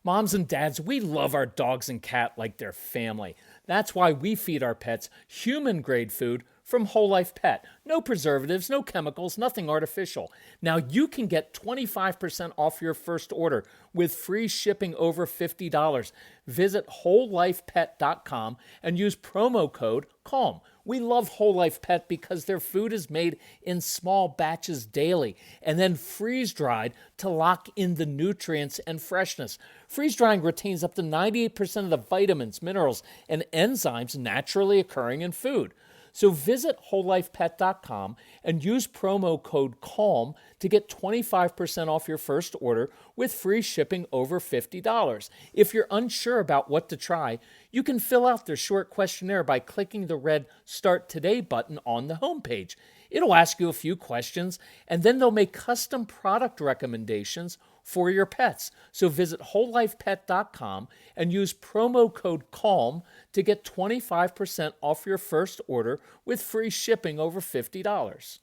Moms and dads, we love our dogs and cat like they're family. That's why we feed our pets human-grade food from Whole Life Pet. No preservatives, no chemicals, nothing artificial. Now you can get 25% off your first order with free shipping over $50. Visit wholelifepet.com and use promo code CALM. We love Whole Life Pet because their food is made in small batches daily and then freeze-dried to lock in the nutrients and freshness. Freeze-drying retains up to 98% of the vitamins, minerals, and enzymes naturally occurring in food. So visit wholelifepet.com and use promo code CALM to get 25% off your first order with free shipping over $50. If you're unsure about what to try, you can fill out their short questionnaire by clicking the red Start Today button on the homepage. It'll ask you a few questions, and then they'll make custom product recommendations for your pets. So visit wholelifepet.com and use promo code CALM to get 25% off your first order with free shipping over $50.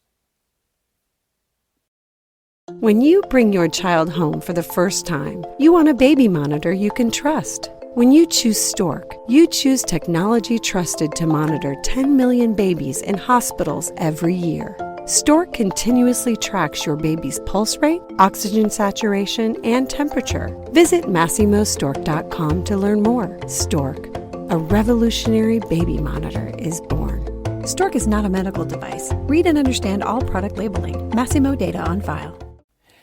When you bring your child home for the first time, you want a baby monitor you can trust. When you choose Stork, you choose technology trusted to monitor 10 million babies in hospitals every year. Stork continuously tracks your baby's pulse rate, oxygen saturation, and temperature. Visit MassimoStork.com to learn more. Stork, a revolutionary baby monitor, is born. Stork is not a medical device. Read and understand all product labeling. Massimo data on file.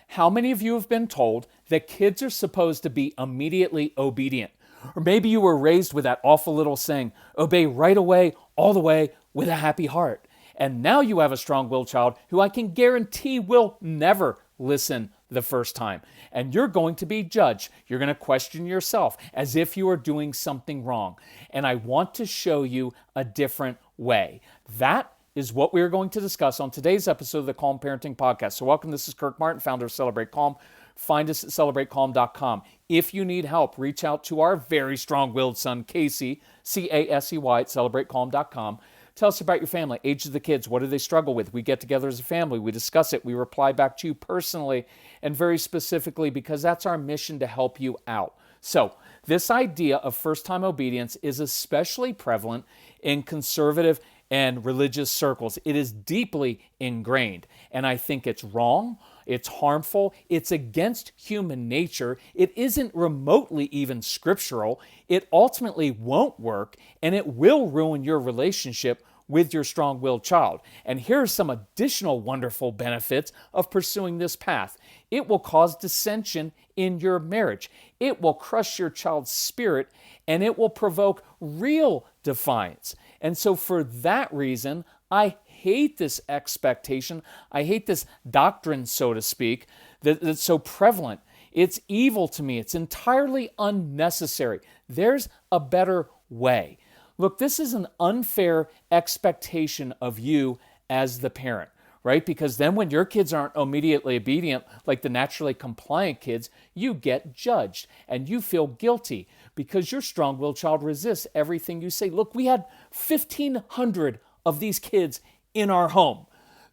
How many of you have been told that kids are supposed to be immediately obedient? Or maybe you were raised with that awful little saying, obey right away, all the way, with a happy heart. And now you have a strong-willed child who I can guarantee will never listen the first time. And you're going to be judged. You're going to question yourself as if you are doing something wrong. And I want to show you a different way. That is what we are going to discuss on today's episode of the Calm Parenting Podcast. So welcome, this is Kirk Martin, founder of Celebrate Calm. Find us at celebratecalm.com. If you need help, reach out to our very strong-willed son, Casey, C-A-S-E-Y, at celebratecalm.com. Tell us about your family, age of the kids, what do they struggle with? We get together as a family, we discuss it, we reply back to you personally and very specifically because that's our mission to help you out. So this idea of first-time obedience is especially prevalent in conservative and religious circles. It is deeply ingrained, and I think it's wrong, it's harmful, it's against human nature, it isn't remotely even scriptural, it ultimately won't work, and it will ruin your relationship with your strong-willed child. And here are some additional wonderful benefits of pursuing this path. It will cause dissension in your marriage. It will crush your child's spirit, and it will provoke real defiance. And so for that reason, I hate this expectation. I hate this doctrine, so to speak, that's so prevalent. It's evil to me. It's entirely unnecessary. There's a better way. Look, this is an unfair expectation of you as the parent, right? Because then when your kids aren't immediately obedient, like the naturally compliant kids, you get judged and you feel guilty because your strong-willed child resists everything you say. Look, we had 1,500 of these kids in our home.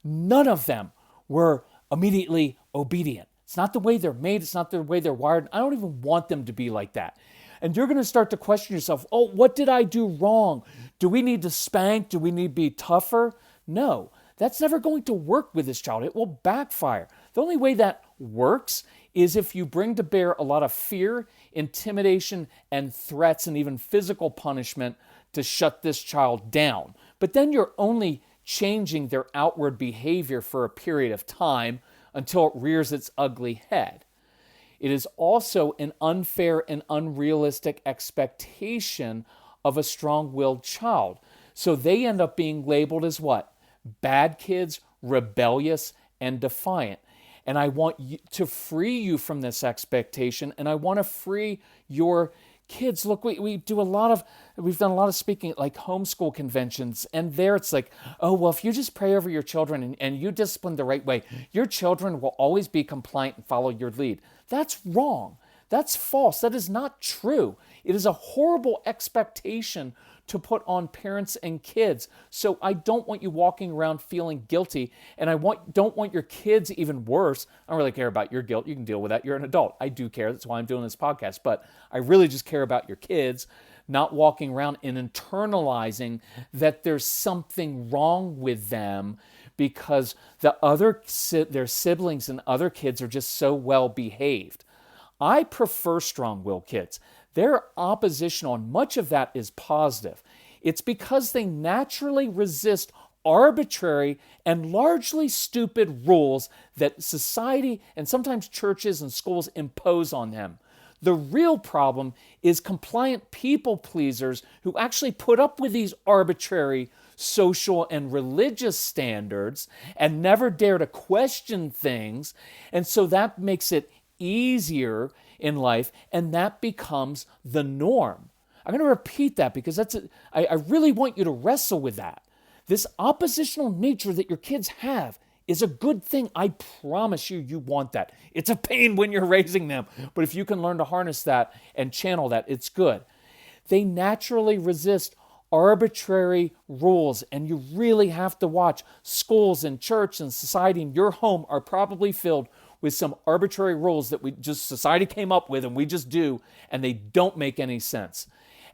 None of them were immediately obedient. It's not the way they're made. It's not the way they're wired. I don't even want them to be like that. And you're going to start to question yourself, oh, what did I do wrong? Do we need to spank? Do we need to be tougher? No, that's never going to work with this child. It will backfire. The only way that works is if you bring to bear a lot of fear, intimidation, and threats, and even physical punishment to shut this child down. But then you're only changing their outward behavior for a period of time until it rears its ugly head. It is also an unfair and unrealistic expectation of a strong-willed child. So they end up being labeled as what? Bad kids, rebellious, and defiant. And I want to free you from this expectation, and I want to free your kids. Look, we've done a lot of speaking at like homeschool conventions, and there it's like, oh, well, if you just pray over your children and you discipline the right way, your children will always be compliant and follow your lead. That's wrong. That's false. That is not true. It is a horrible expectation to put on parents and kids. So I don't want you walking around feeling guilty, and don't want your kids, even worse. I don't really care about your guilt. You can deal with that. You're an adult. I do care. That's why I'm doing this podcast. But I really just care about your kids not walking around and internalizing that there's something wrong with them because their siblings and other kids are just so well behaved. I prefer strong-willed kids. Their opposition on much of that is positive. It's because they naturally resist arbitrary and largely stupid rules that society and sometimes churches and schools impose on them. The real problem is compliant people pleasers who actually put up with these arbitrary social and religious standards and never dare to question things. And so that makes it easier in life, and that becomes the norm. I'm going to repeat that because I really want you to wrestle with that. This oppositional nature that your kids have is a good thing. I promise you, you want that. It's a pain when you're raising them, but if you can learn to harness that and channel that, it's good. They naturally resist arbitrary rules, and you really have to watch. Schools and church and society and your home are probably filled with some arbitrary rules that society came up with and we just do, and they don't make any sense.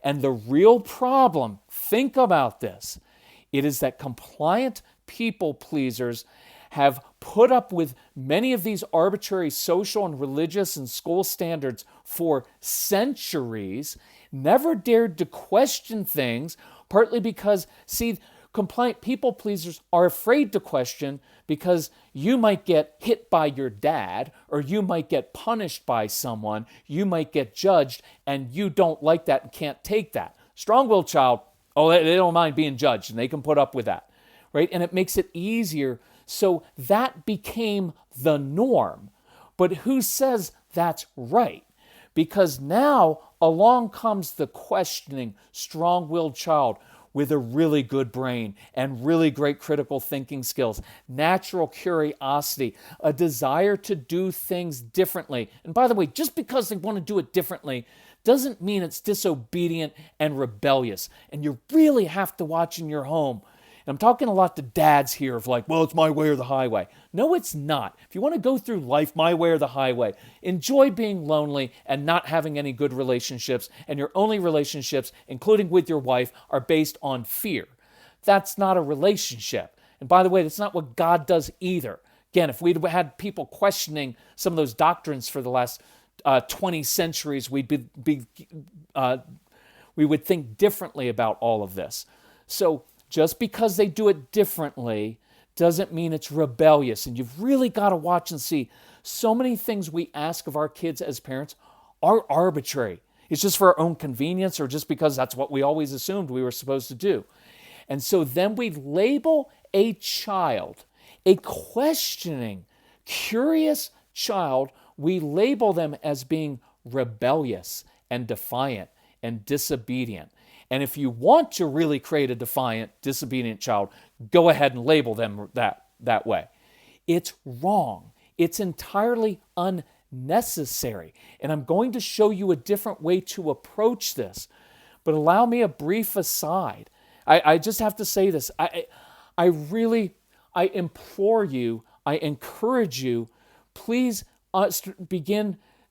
And the real problem, think about this, it is that compliant people pleasers have put up with many of these arbitrary social and religious and school standards for centuries, never dared to question things, partly because, compliant people pleasers are afraid to question because you might get hit by your dad, or you might get punished by someone, you might get judged, and you don't like that and can't take that. Strong-willed child, they don't mind being judged, and they can put up with that, right? And it makes it easier. So that became the norm. But who says that's right? Because now along comes the questioning, strong-willed child with a really good brain and really great critical thinking skills, natural curiosity, a desire to do things differently. And by the way, just because they want to do it differently doesn't mean it's disobedient and rebellious. And you really have to watch in your home. And I'm talking a lot to dads here of like, well, it's my way or the highway. No, it's not. If you want to go through life my way or the highway, enjoy being lonely and not having any good relationships, and your only relationships, including with your wife, are based on fear. That's not a relationship. And by the way, that's not what God does either. Again, if we'd had people questioning some of those doctrines for the last 20 centuries, we would think differently about all of this. So just because they do it differently doesn't mean it's rebellious. And you've really got to watch and see. So many things we ask of our kids as parents are arbitrary. It's just for our own convenience, or just because that's what we always assumed we were supposed to do. And so then we label a child, a questioning, curious child, we label them as being rebellious and defiant and disobedient. And if you want to really create a defiant, disobedient child, go ahead and label them that way. It's wrong. It's entirely unnecessary. And I'm going to show you a different way to approach this. But allow me a brief aside. I just have to say this. I implore you, I encourage you, please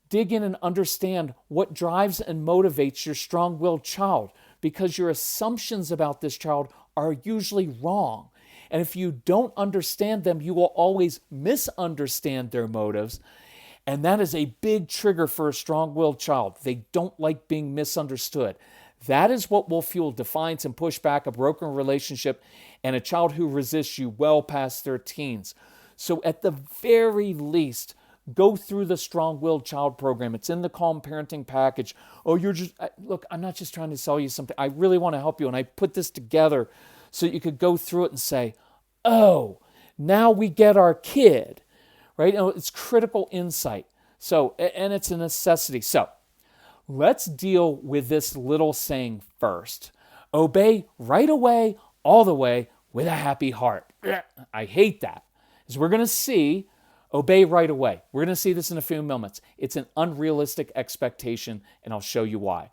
dig in and understand what drives and motivates your strong-willed child, because your assumptions about this child are usually wrong. And if you don't understand them, you will always misunderstand their motives. And that is a big trigger for a strong-willed child. They don't like being misunderstood. That is what will fuel defiance and push back, a broken relationship, and a child who resists you well past their teens. So at the very least, go through the Strong-Willed Child program. It's in the Calm Parenting package. Look, I'm not just trying to sell you something. I really want to help you. And I put this together so you could go through it and say, oh, now we get our kid, right? It's critical insight. So, and it's a necessity. So let's deal with this little saying first. Obey right away, all the way, with a happy heart. I hate that. As we're going to see, Obey right away. We're going to see this in a few moments. It's an unrealistic expectation, and I'll show you why.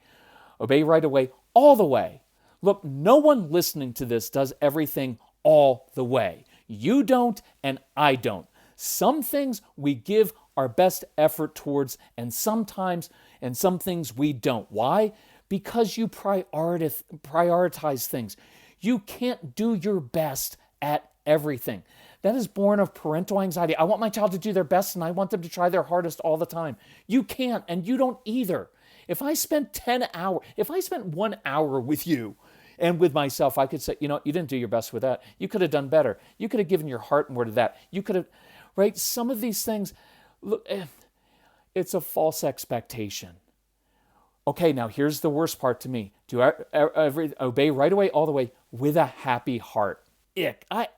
Obey right away, all the way. Look, no one listening to this does everything all the way. You don't, and I don't. Some things we give our best effort towards, and some things we don't. Why? Because you prioritize things. You can't do your best at everything. That is born of parental anxiety. I want my child to do their best and I want them to try their hardest all the time. You can't, and you don't either. If I spent 1 hour with you and with myself, I could say, you didn't do your best with that. You could have done better. You could have given your heart more to that. You could have, right? Some of these things, look, it's a false expectation. Okay, now here's the worst part to me. Obey right away, all the way, with a happy heart. Ick. I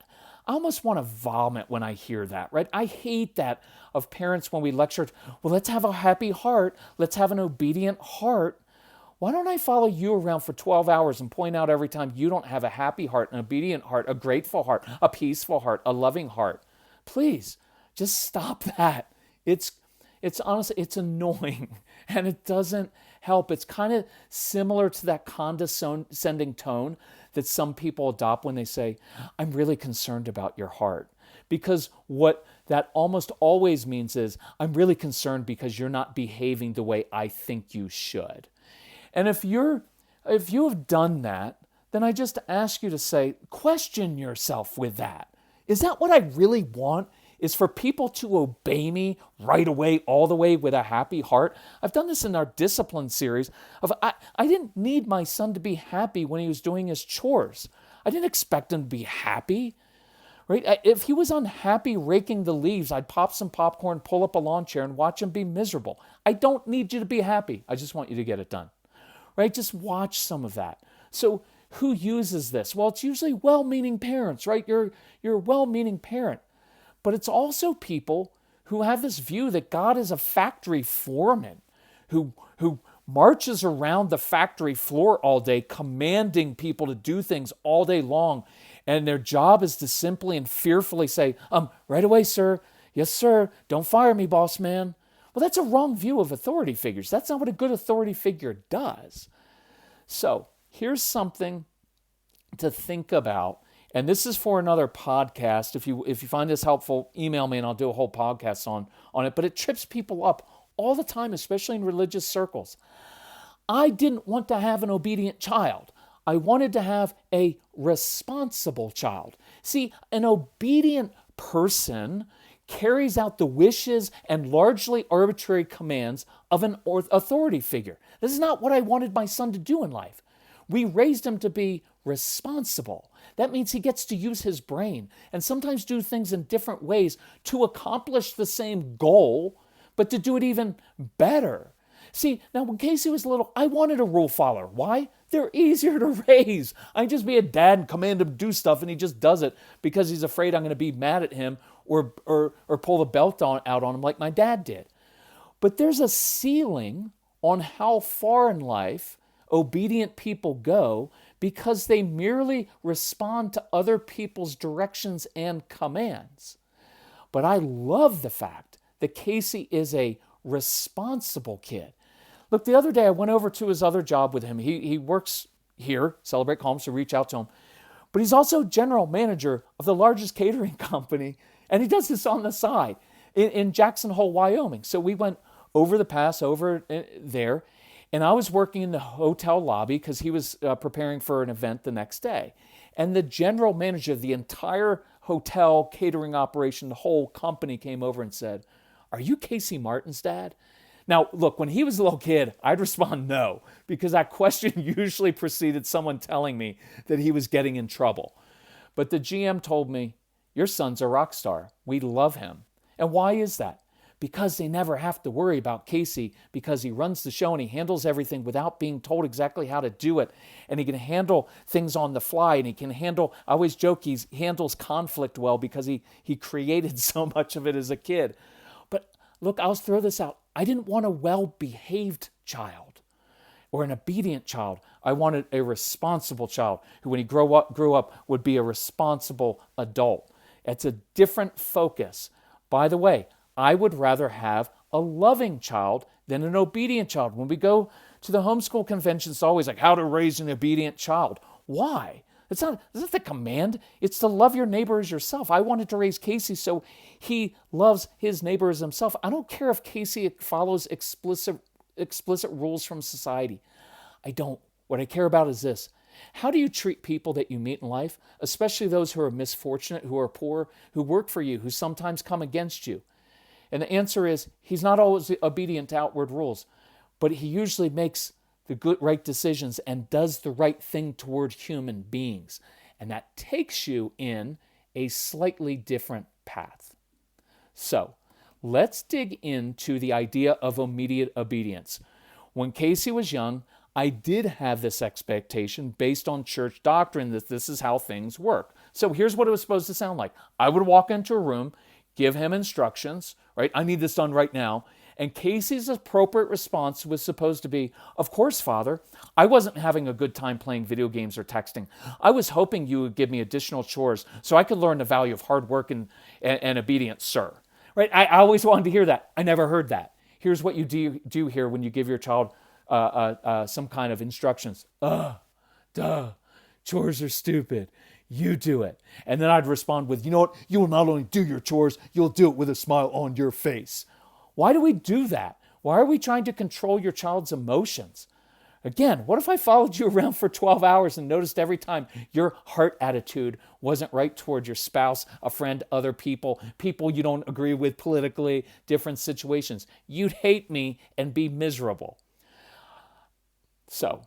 almost want to vomit when I hear that, right? I hate that of parents when we lecture, well, let's have a happy heart. Let's have an obedient heart. Why don't I follow you around for 12 hours and point out every time you don't have a happy heart, an obedient heart, a grateful heart, a peaceful heart, a loving heart? Please, just stop that. It's honestly, it's annoying and it doesn't help. It's kind of similar to that condescending tone that some people adopt when they say, I'm really concerned about your heart. Because what that almost always means is, I'm really concerned because you're not behaving the way I think you should. And if you have done that, then I just ask you to say, question yourself with that. Is that what I really want? Is for people to obey me right away, all the way with a happy heart? I've done this in our discipline series. I didn't need my son to be happy when he was doing his chores. I didn't expect him to be happy. Right? If he was unhappy raking the leaves, I'd pop some popcorn, pull up a lawn chair, and watch him be miserable. I don't need you to be happy. I just want you to get it done. Right? Just watch some of that. So who uses this? Well, it's usually well-meaning parents, right? You're a well-meaning parent. But it's also people who have this view that God is a factory foreman who marches around the factory floor all day, commanding people to do things all day long. And their job is to simply and fearfully say, right away, sir. Yes, sir. Don't fire me, boss man. Well, that's a wrong view of authority figures. That's not what a good authority figure does. So here's something to think about. And this is for another podcast. If you find this helpful, email me and I'll do a whole podcast on it. But it trips people up all the time, especially in religious circles. I didn't want to have an obedient child. I wanted to have a responsible child. See, an obedient person carries out the wishes and largely arbitrary commands of an authority figure. This is not what I wanted my son to do in life. We raised him to be responsible. That means he gets to use his brain and sometimes do things in different ways to accomplish the same goal, but to do it even better. See, now when Casey was little, I wanted a rule follower. Why? They're easier to raise. I just be a dad and command him to do stuff and he just does it because he's afraid I'm going to be mad at him or pull the belt out on him like my dad did. But there's a ceiling on how far in life obedient people go because they merely respond to other people's directions and commands. But I love the fact that Casey is a responsible kid. Look, the other day I went over to his other job with him. He works here, Celebrate Calm, so reach out to him. But he's also general manager of the largest catering company, and he does this on the side in Jackson Hole, Wyoming. So we went over the pass, over there, and I was working in the hotel lobby because he was preparing for an event the next day. And the general manager of the entire hotel catering operation, the whole company, came over and said, "Are you Casey Martin's dad?" Now, look, when he was a little kid, I'd respond no, because that question usually preceded someone telling me that he was getting in trouble. But the GM told me, "Your son's a rock star. We love him." And why is that? Because they never have to worry about Casey because he runs the show and he handles everything without being told exactly how to do it. And he can handle things on the fly and he can handle, I always joke, he handles conflict well because he created so much of it as a kid. But look, I'll throw this out. I didn't want a well-behaved child or an obedient child. I wanted a responsible child who, when he grew up, would be a responsible adult. It's a different focus. By the way, I would rather have a loving child than an obedient child. When we go to the homeschool convention, it's always like how to raise an obedient child. Why? It's not the command. It's to love your neighbor as yourself. I wanted to raise Casey so he loves his neighbor as himself. I don't care if Casey follows explicit rules from society. I don't. What I care about is this. How do you treat people that you meet in life, especially those who are misfortunate, who are poor, who work for you, who sometimes come against you? And the answer is, he's not always obedient to outward rules, but he usually makes the right decisions and does the right thing toward human beings. And that takes you in a slightly different path. So let's dig into the idea of immediate obedience. When Casey was young, I did have this expectation based on church doctrine that this is how things work. So here's what it was supposed to sound like. I would walk into a room, give him instructions, right? I need this done right now. And Casey's appropriate response was supposed to be, of course, Father. I wasn't having a good time playing video games or texting. I was hoping you would give me additional chores so I could learn the value of hard work and obedience, sir. Right? I always wanted to hear that. I never heard that. Here's what you do here when you give your child some kind of instructions. Chores are stupid. You do it. And then I'd respond with, you know what? You will not only do your chores, you'll do it with a smile on your face. Why do we do that? Why are we trying to control your child's emotions? Again, what if I followed you around for 12 hours and noticed every time your heart attitude wasn't right toward your spouse, a friend, other people you don't agree with politically, different situations? You'd hate me and be miserable. So,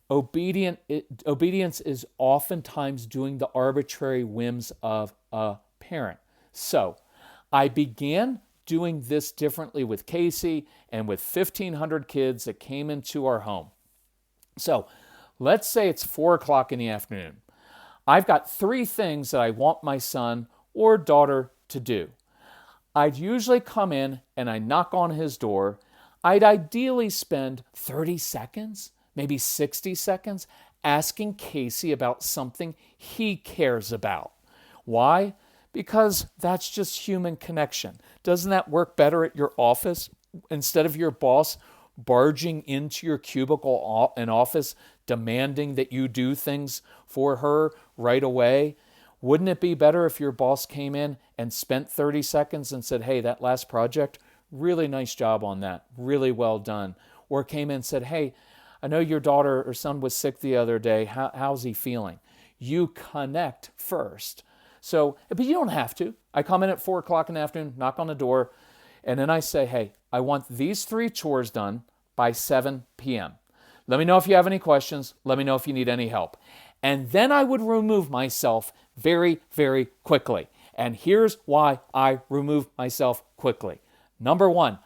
obedience is oftentimes doing the arbitrary whims of a parent. So, I began doing this differently with Casey and with 1,500 kids that came into our home. So, let's say it's 4 o'clock in the afternoon. I've got 3 things that I want my son or daughter to do. I'd usually come in and I knock on his door. I'd ideally spend 30 seconds, maybe 60 seconds, asking Casey about something he cares about. Why? Because that's just human connection. Doesn't that work better at your office? Instead of your boss barging into your cubicle and office demanding that you do things for her right away, wouldn't it be better if your boss came in and spent 30 seconds and said, hey, that last project, really nice job on that, really well done. Or came in and said, hey, I know your daughter or son was sick the other day. How's he feeling? You connect first. So, but you don't have to. I come in at 4 o'clock in the afternoon, knock on the door, and then I say, hey, I want these 3 chores done by 7 p.m. Let me know if you have any questions. Let me know if you need any help. And then I would remove myself very, very quickly. And here's why I remove myself quickly. Number 1,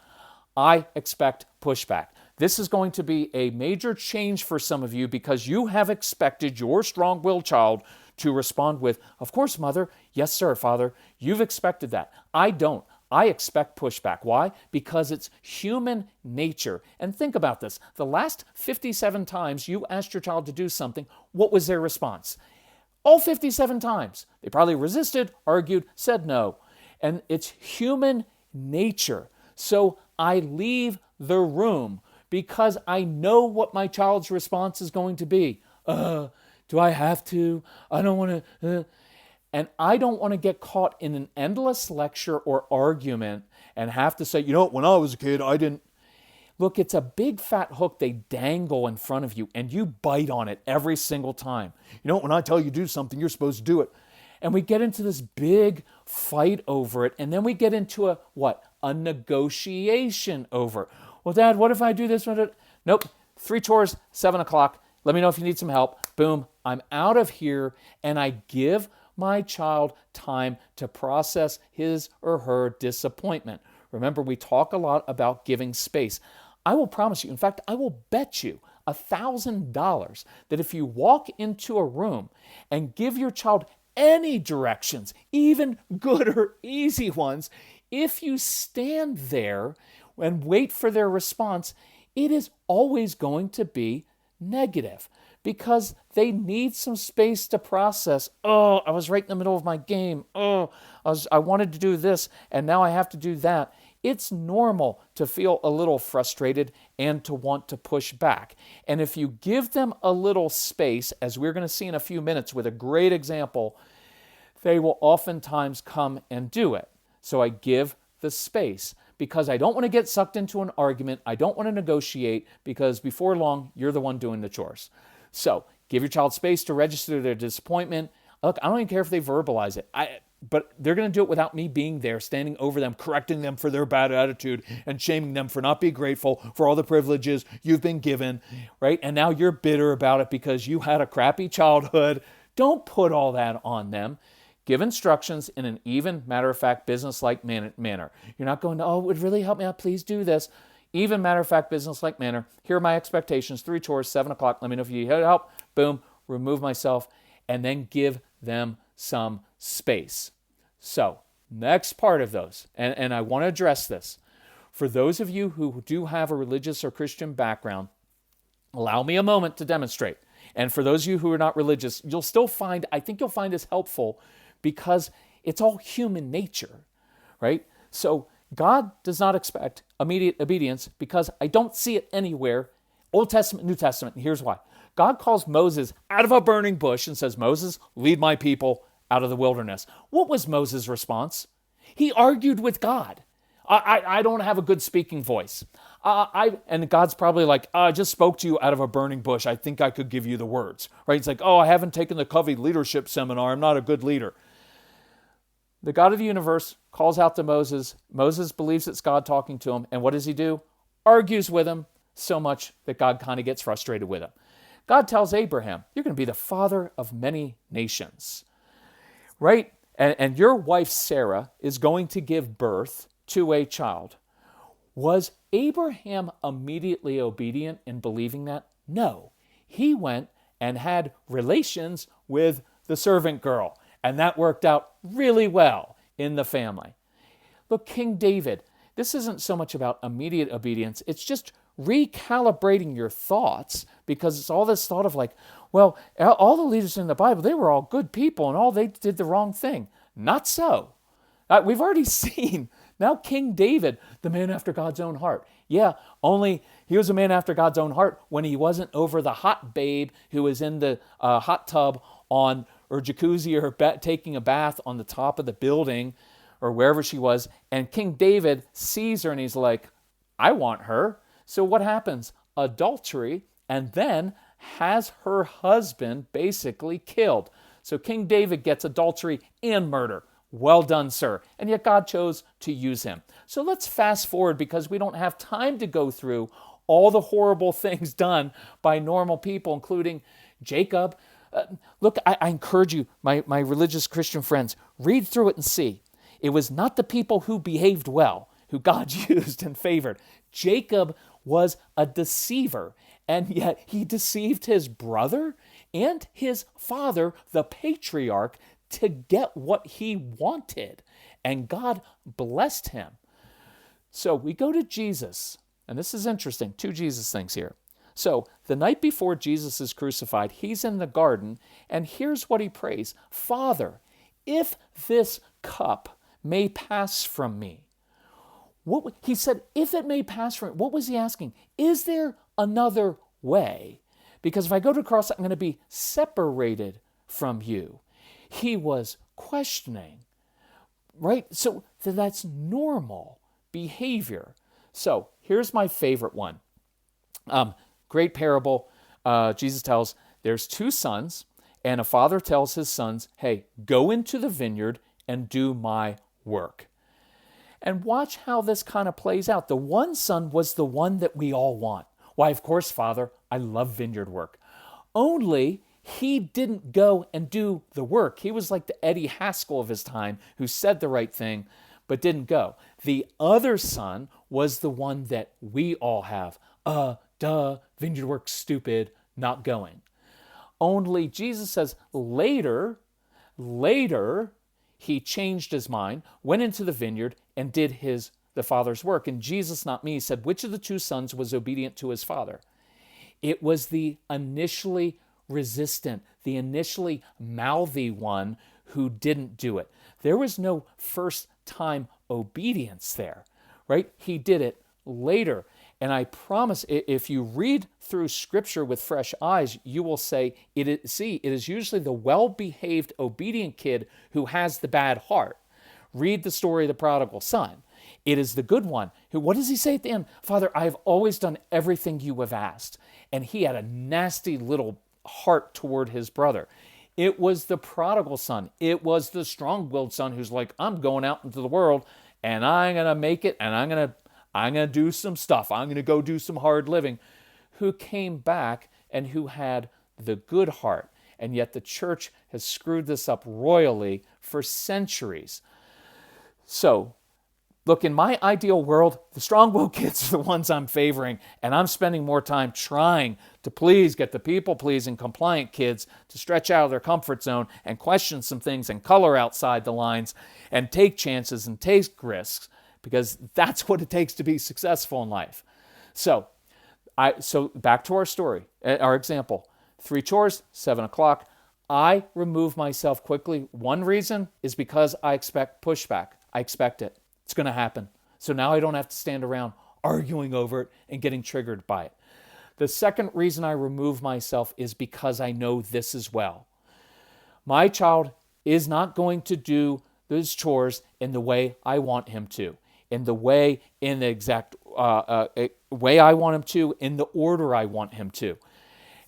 I expect pushback. This is going to be a major change for some of you because you have expected your strong-willed child to respond with, of course, mother, yes, sir, father, you've expected that. I don't. I expect pushback. Why? Because it's human nature. And think about this. The last 57 times you asked your child to do something, what was their response? All 57 times. They probably resisted, argued, said no. And it's human nature. So I leave the room because I know what my child's response is going to be. Do I have to? I don't want to. And I don't want to get caught in an endless lecture or argument and have to say, you know, when I was a kid, I didn't. Look, it's a big fat hook they dangle in front of you and you bite on it every single time. You know, when I tell you to do something, you're supposed to do it. And we get into this big fight over it. And then we get into a negotiation over. Well, Dad, what if I do this? Nope. 3 chores, 7 o'clock. Let me know if you need some help. Boom. I'm out of here. And I give my child time to process his or her disappointment. Remember, we talk a lot about giving space. I will promise you, in fact, I will bet you $1,000 that if you walk into a room and give your child any directions, even good or easy ones, if you stand there and wait for their response, it is always going to be negative because they need some space to process. Oh, I was right in the middle of my game. Oh, I wanted to do this and now I have to do that. It's normal to feel a little frustrated and to want to push back. And if you give them a little space, as we're going to see in a few minutes with a great example, they will oftentimes come and do it. So I give the space because I don't want to get sucked into an argument. I don't want to negotiate because before long, you're the one doing the chores. So give your child space to register their disappointment. Look, I don't even care if they verbalize it. But they're going to do it without me being there, standing over them, correcting them for their bad attitude and shaming them for not being grateful for all the privileges you've been given, right? And now you're bitter about it because you had a crappy childhood. Don't put all that on them. Give instructions in an even, matter-of-fact, business-like manner. You're not going to, oh, it would really help me out. Please do this. Even, matter-of-fact, business-like manner. Here are my expectations. 3 chores, 7 o'clock. Let me know if you need help. Boom. Remove myself. And then give them some space. So, next part of those, and I want to address this. For those of you who do have a religious or Christian background, allow me a moment to demonstrate. And for those of you who are not religious, I think you'll find this helpful because it's all human nature, right? So, God does not expect immediate obedience because I don't see it anywhere, Old Testament, New Testament, and here's why. God calls Moses out of a burning bush and says, Moses, lead my people out of the wilderness. What was Moses' response? He argued with God. I don't have a good speaking voice. And God's probably like, I just spoke to you out of a burning bush. I think I could give you the words, right? It's like, I haven't taken the Covey leadership seminar. I'm not a good leader. The God of the universe calls out to Moses. Moses believes it's God talking to him. And what does he do? Argues with him so much that God kind of gets frustrated with him. God tells Abraham, you're going to be the father of many nations. Right? And your wife, Sarah, is going to give birth to a child. Was Abraham immediately obedient in believing that? No. He went and had relations with the servant girl. And that worked out really well in the family. Look, King David, this isn't so much about immediate obedience. It's just recalibrating your thoughts because it's all this thought of like, well, all the leaders in the Bible, they were all good people and all they did the wrong thing. Not so. We've already seen now King David, the man after God's own heart. Yeah, only he was a man after God's own heart when he wasn't over the hot babe who was in the hot tub or jacuzzi or taking a bath on the top of the building or wherever she was. And King David sees her and he's like, I want her. So what happens? Adultery, and then has her husband basically killed. So King David gets adultery and murder. Well done, sir. And yet God chose to use him. So let's fast forward because we don't have time to go through all the horrible things done by normal people, including Jacob. Look, I encourage you, my religious Christian friends, read through it and see. It was not the people who behaved well, who God used and favored. Jacob was a deceiver, and yet he deceived his brother and his father, the patriarch, to get what he wanted. And God blessed him. So we go to Jesus, and this is interesting, 2 Jesus things here. So the night before Jesus is crucified, he's in the garden, and here's what he prays. Father, if this cup may pass from me. He said, if it may pass from me. What was he asking? Is there another way? Because if I go to the cross, I'm going to be separated from you. He was questioning, right? So that's normal behavior. So here's my favorite one. Great parable. Jesus tells, there's 2 sons, and a father tells his sons, hey, go into the vineyard and do my work. And watch how this kind of plays out. The one son was the one that we all want. Why, of course, Father, I love vineyard work. Only he didn't go and do the work. He was like the Eddie Haskell of his time who said the right thing but didn't go. The other son was the one that we all have. Vineyard work, stupid, not going. Only Jesus says later, he changed his mind, went into the vineyard, and did the father's work. And Jesus, not me, said, which of the 2 sons was obedient to his father? It was the initially resistant, the initially mouthy one who didn't do it. There was no first time obedience there, right? He did it later. And I promise, if you read through Scripture with fresh eyes, you will say, it is usually the well-behaved, obedient kid who has the bad heart. Read the story of the prodigal son. It is the good one who, what does he say at the end? Father, I have always done everything you have asked. And he had a nasty little heart toward his brother. It was the prodigal son. It was the strong-willed son who's like, I'm going out into the world and I'm going to make it, and I'm going to do some stuff. I'm going to go do some hard living, who came back and who had the good heart. And yet the church has screwed this up royally for centuries. So, look, in my ideal world, the strong-willed kids are the ones I'm favoring, and I'm spending more time trying to please get the people-pleasing, compliant kids to stretch out of their comfort zone and question some things and color outside the lines and take chances and take risks, because that's what it takes to be successful in life. So back to our story, our example. 3 chores, 7 o'clock. I remove myself quickly. One reason is because I expect pushback. I expect it. It's going to happen. So now I don't have to stand around arguing over it and getting triggered by it. The second reason I remove myself is because I know this as well. My child is not going to do those chores in the way I want him to, in the exact way I want him to, in the order I want him to.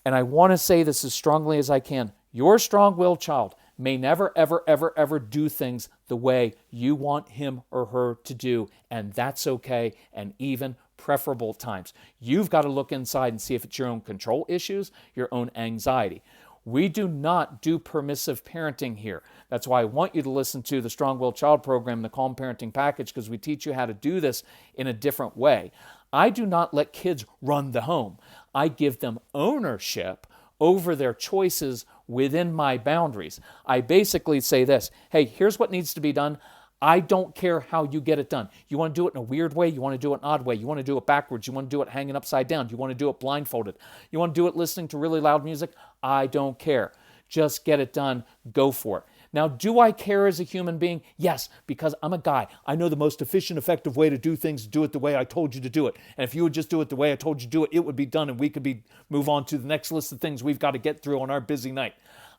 And I want to say this as strongly as I can. Your strong-willed child may never, ever, ever, ever do things the way you want him or her to do, and that's okay, and even preferable at times. You've got to look inside and see if it's your own control issues, your own anxiety. We do not do permissive parenting here. That's why I want you to listen to the Strong-Willed Child Program, the Calm Parenting Package, because we teach you how to do this in a different way. I do not let kids run the home. I give them ownership over their choices within my boundaries. I basically say this, hey, here's what needs to be done. I don't care how you get it done. You want to do it in a weird way? You want to do it an odd way? You want to do it backwards? You want to do it hanging upside down? You want to do it blindfolded? You want to do it listening to really loud music? I don't care. Just get it done. Go for it. Now, do I care as a human being? Yes, because I'm a guy. I know the most efficient, effective way to do things, do it the way I told you to do it. And if you would just do it the way I told you to do it, it would be done, and we could move on to the next list of things we've got to get through on our busy night.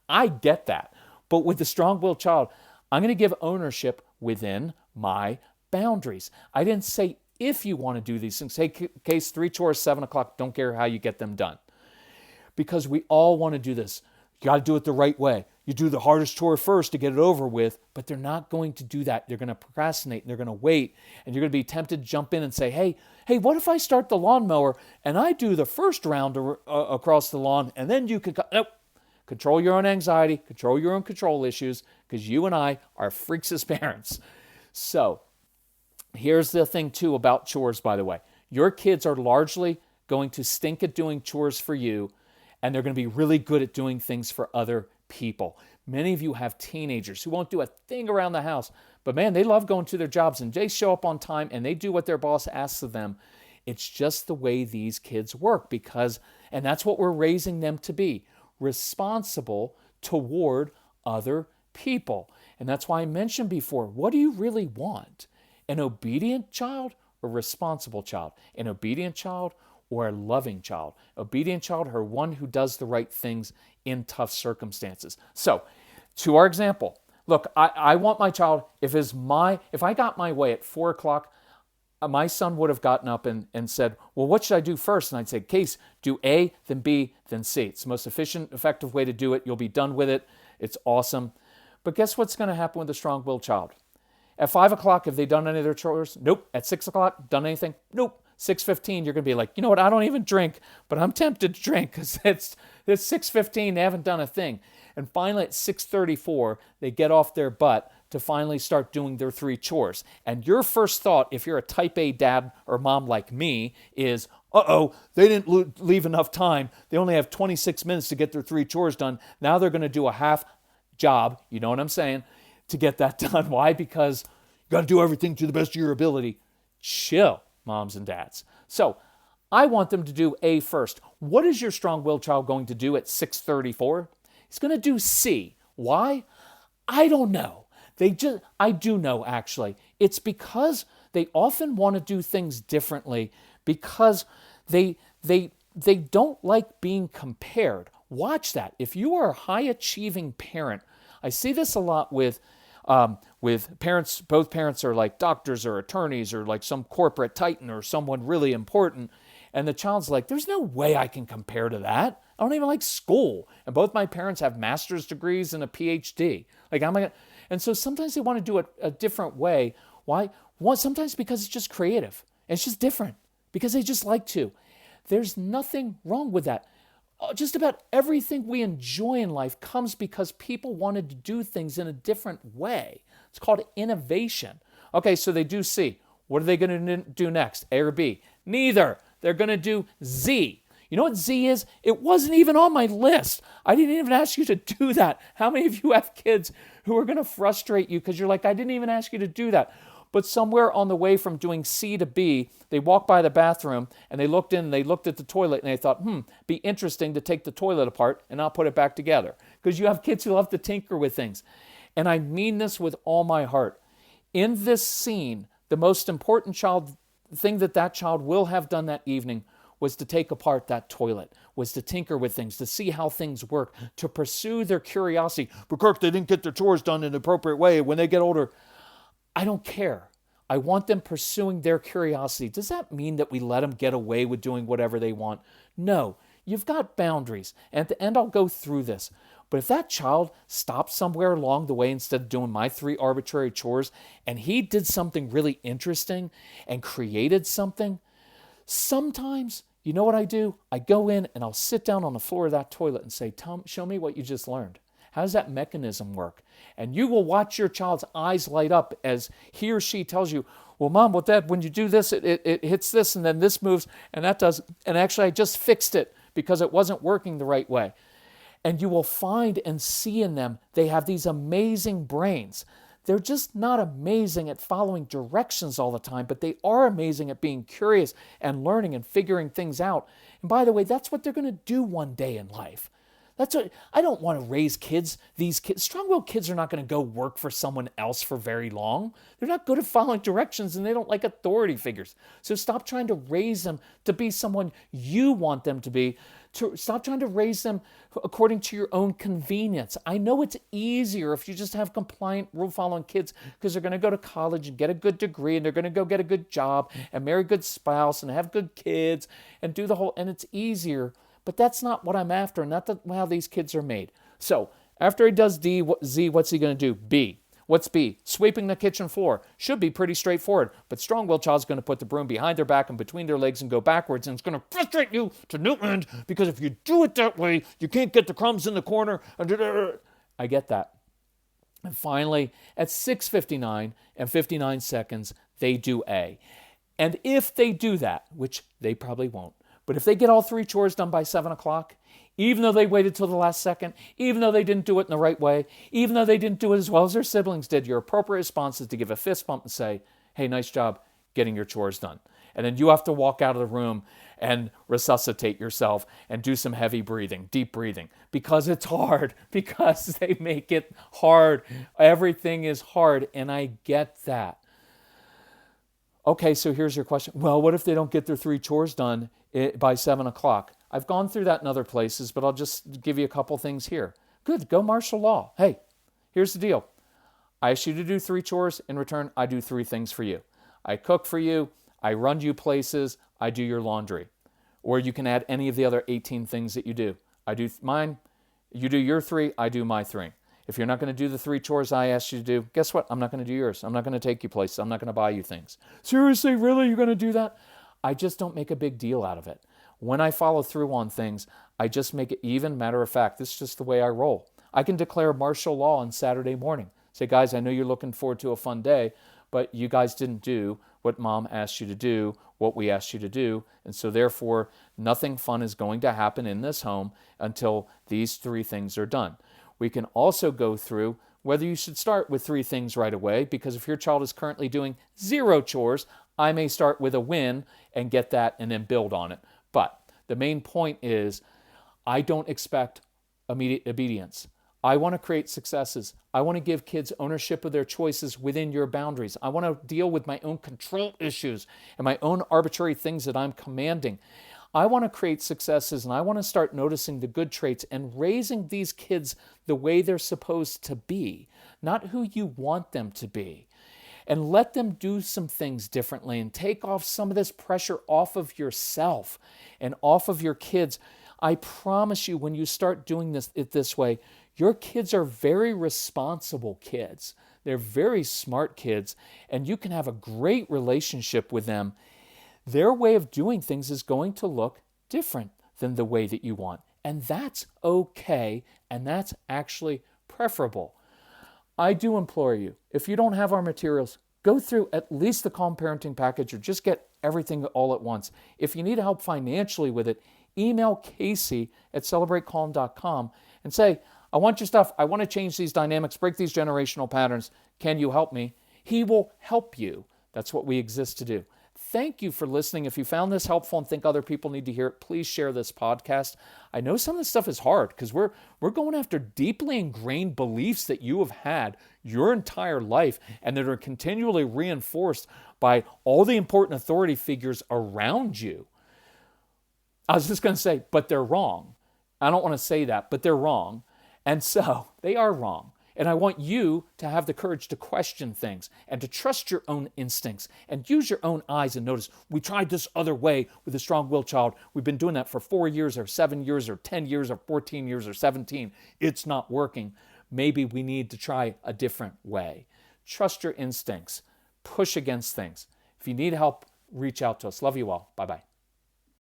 I get that. But with the strong-willed child, I'm going to give ownership within my boundaries. I didn't say if you want to do these things. Hey, case 3 chores, 7 o'clock, don't care how you get them done. Because we all want to do this. You got to do it the right way. You do the hardest chore first to get it over with, but they're not going to do that. They're going to procrastinate, and they're going to wait, and you're going to be tempted to jump in and say, hey, what if I start the lawnmower and I do the first round across the lawn, and then you can... Nope. Control your own anxiety, control your own control issues, because you and I are freaks as parents. So here's the thing, too, about chores, by the way. Your kids are largely going to stink at doing chores for you, and they're going to be really good at doing things for other people. Many of you have teenagers who won't do a thing around the house, but man, they love going to their jobs, and they show up on time, and they do what their boss asks of them. It's just the way these kids work, and that's what we're raising them to be. Responsible toward other people. And that's why I mentioned before, what do you really want? An obedient child or responsible child? An obedient child or a loving child? Obedient child or one who does the right things in tough circumstances. So, to our example, look, I want my child, if I got my way at 4 o'clock, my son would have gotten up and said, well, what should I do first? And I'd say, Case, do A, then B, then C. It's the most efficient, effective way to do it. You'll be done with it. It's awesome. But guess what's going to happen with a strong-willed child? At 5 o'clock, have they done any of their chores? Nope. At 6 o'clock, done anything? Nope. 6:15, you're going to be like, you know what? I don't even drink, but I'm tempted to drink because it's 6:15. They haven't done a thing. And finally, at 6:34, they get off their butt to finally start doing their 3 chores. And your first thought, if you're a type A dad or mom like me, is, they didn't leave enough time. They only have 26 minutes to get their 3 chores done. Now they're going to do a half job, you know what I'm saying, to get that done. Why? Because you got to do everything to the best of your ability. Chill, moms and dads. So I want them to do A first. What is your strong-willed child going to do at 6:34? He's going to do C. Why? I don't know. I do know actually. It's because they often want to do things differently because they don't like being compared. Watch that. If you are a high-achieving parent, I see this a lot with parents. Both parents are like doctors or attorneys or like some corporate titan or someone really important, and the child's like, "There's no way I can compare to that. I don't even like school." And both my parents have master's degrees and a PhD. And so sometimes they want to do it a different way. Why? Well, sometimes because it's just creative. It's just different because they just like to. There's nothing wrong with that. Just about everything we enjoy in life comes because people wanted to do things in a different way. It's called innovation. Okay, so they do C. What are they going to do next? A or B? Neither. They're going to do Z. You know what Z is? It wasn't even on my list. I didn't even ask you to do that. How many of you have kids who are going to frustrate you because you're like, I didn't even ask you to do that? But somewhere on the way from doing C to B, they walked by the bathroom and they looked in and they looked at the toilet and they thought, be interesting to take the toilet apart and not put it back together. Because you have kids who love to tinker with things. And I mean this with all my heart. In this scene, the most important thing that child will have done that evening was to take apart that toilet, was to tinker with things, to see how things work, to pursue their curiosity. But Kirk, they didn't get their chores done in the appropriate way when they get older. I don't care. I want them pursuing their curiosity. Does that mean that we let them get away with doing whatever they want? No. You've got boundaries. And at the end, I'll go through this. But if that child stopped somewhere along the way instead of doing my 3 arbitrary chores, and he did something really interesting and created something, sometimes, you know what I do? I go in and I'll sit down on the floor of that toilet and say, Tom, show me what you just learned. How does that mechanism work? And you will watch your child's eyes light up as he or she tells you, well, Mom, well, Dad, when you do this, it hits this and then this moves and that does. And actually, I just fixed it because it wasn't working the right way. And you will find and see in them, they have these amazing brains. They're just not amazing at following directions all the time, but they are amazing at being curious and learning and figuring things out. And by the way, that's what they're going to do one day in life. I don't want to raise kids. These kids, strong-willed kids are not going to go work for someone else for very long. They're not good at following directions and they don't like authority figures. So stop trying to raise them to be someone you want them to be. Stop trying to raise them according to your own convenience. I know it's easier if you just have compliant, rule-following kids because they're going to go to college and get a good degree and they're going to go get a good job and marry a good spouse and have good kids and do the whole, and it's easier. But that's not what I'm after, not how these kids are made. So after he does Z, what's he going to do? B. What's B? Sweeping the kitchen floor. Should be pretty straightforward. But strong-willed child's going to put the broom behind their back and between their legs and go backwards. And it's going to frustrate you to no end because if you do it that way, you can't get the crumbs in the corner. I get that. And finally, at 6:59 and 59 seconds, they do A. And if they do that, which they probably won't, but if they get all 3 chores done by 7 o'clock, even though they waited till the last second, even though they didn't do it in the right way, even though they didn't do it as well as their siblings did, your appropriate response is to give a fist bump and say, hey, nice job getting your chores done. And then you have to walk out of the room and resuscitate yourself and do some heavy breathing, deep breathing, because it's hard, because they make it hard. Everything is hard, and I get that. Okay, so here's your question. Well, what if they don't get their 3 chores done by 7 o'clock? I've gone through that in other places, but I'll just give you a couple things here. Good, go martial law. Hey, here's the deal. I ask you to do 3 chores. In return, I do 3 things for you. I cook for you. I run you places. I do your laundry. Or you can add any of the other 18 things that you do. I do mine. You do your 3. I do my 3. If you're not going to do the 3 chores I asked you to do, guess what? I'm not going to do yours. I'm not going to take you places. I'm not going to buy you things. Seriously, really? You're going to do that? I just don't make a big deal out of it. When I follow through on things, I just make it even. Matter of fact, this is just the way I roll. I can declare martial law on Saturday morning. Say, guys, I know you're looking forward to a fun day, but you guys didn't do what Mom asked you to do, what we asked you to do, and so therefore, nothing fun is going to happen in this home until these 3 things are done. We can also go through whether you should start with 3 things right away, because if your child is currently doing 0 chores, I may start with a win and get that and then build on it. But the main point is, I don't expect immediate obedience. I want to create successes. I want to give kids ownership of their choices within your boundaries. I want to deal with my own control issues and my own arbitrary things that I'm commanding. I want to create successes, and I want to start noticing the good traits and raising these kids the way they're supposed to be, not who you want them to be. And let them do some things differently and take off some of this pressure off of yourself and off of your kids. I promise you, when you start doing this way, your kids are very responsible kids. They're very smart kids, and you can have a great relationship with them. Their way of doing things is going to look different than the way that you want. And that's okay, and that's actually preferable. I do implore you, if you don't have our materials, go through at least the Calm Parenting Package or just get everything all at once. If you need help financially with it, email Casey at celebratecalm.com and say, I want your stuff. I want to change these dynamics, break these generational patterns. Can you help me? He will help you. That's what we exist to do. Thank you for listening. If you found this helpful and think other people need to hear it, please share this podcast. I know some of this stuff is hard because we're going after deeply ingrained beliefs that you have had your entire life and that are continually reinforced by all the important authority figures around you. I was just going to say, but they're wrong. I don't want to say that, but they're wrong. And so they are wrong. And I want you to have the courage to question things and to trust your own instincts and use your own eyes and notice, we tried this other way with a strong-willed child. We've been doing that for 4 years or 7 years or 10 years or 14 years or 17. It's not working. Maybe we need to try a different way. Trust your instincts. Push against things. If you need help, reach out to us. Love you all. Bye-bye.